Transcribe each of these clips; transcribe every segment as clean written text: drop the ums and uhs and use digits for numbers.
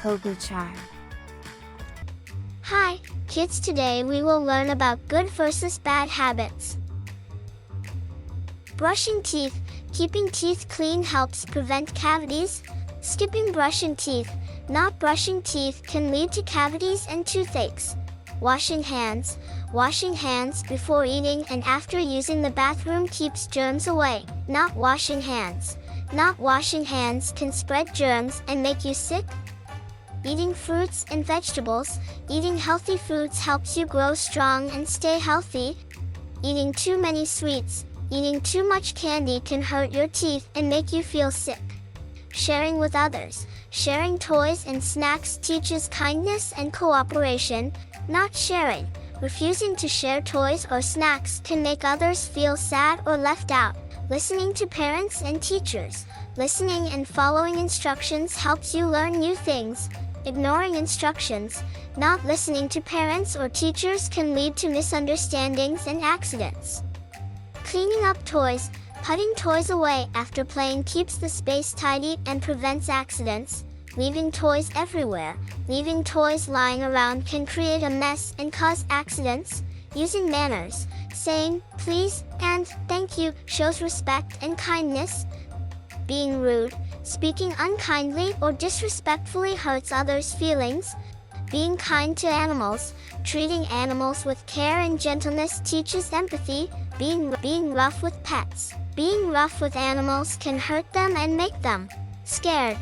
ChocoCharm. Hi, kids, today we will learn about good versus bad habits. Brushing teeth. Keeping teeth clean helps prevent cavities. Skipping brushing teeth. Not brushing teeth can lead to cavities and toothaches. Washing hands. Washing hands before eating and after using the bathroom keeps germs away. Not washing hands. Not washing hands can spread germs and make you sick. Eating fruits and vegetables. Eating healthy fruits helps you grow strong and stay healthy. Eating too many sweets. Eating too much candy can hurt your teeth and make you feel sick. Sharing with others. Sharing toys and snacks teaches kindness and cooperation. Not sharing. Refusing to share toys or snacks can make others feel sad or left out. Listening to parents and teachers. Listening and following instructions helps you learn new things. Ignoring instructions. Not listening to parents or teachers can lead to misunderstandings and accidents. Cleaning up toys. Putting toys away after playing keeps the space tidy and prevents accidents. Leaving toys everywhere. Leaving toys lying around can create a mess and cause accidents. Using manners. Saying please and thank you shows respect and kindness. Being rude. Speaking unkindly or disrespectfully hurts others' feelings. Being kind to animals. Treating animals with care and gentleness teaches empathy. Being rough with pets. Being rough with animals can hurt them and make them scared.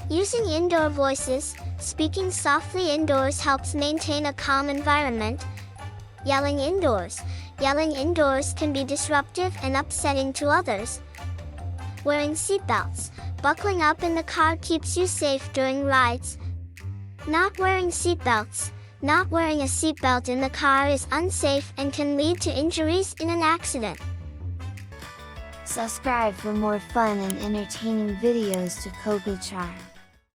Using indoor voices. Speaking softly indoors helps maintain a calm environment. Yelling indoors. Yelling indoors can be disruptive and upsetting to others. Wearing seatbelts. Buckling up in the car keeps you safe during rides. Not wearing seatbelts. Not wearing a seatbelt in the car is unsafe and can lead to injuries in an accident. Subscribe for more fun and entertaining videos to ChocoCharm.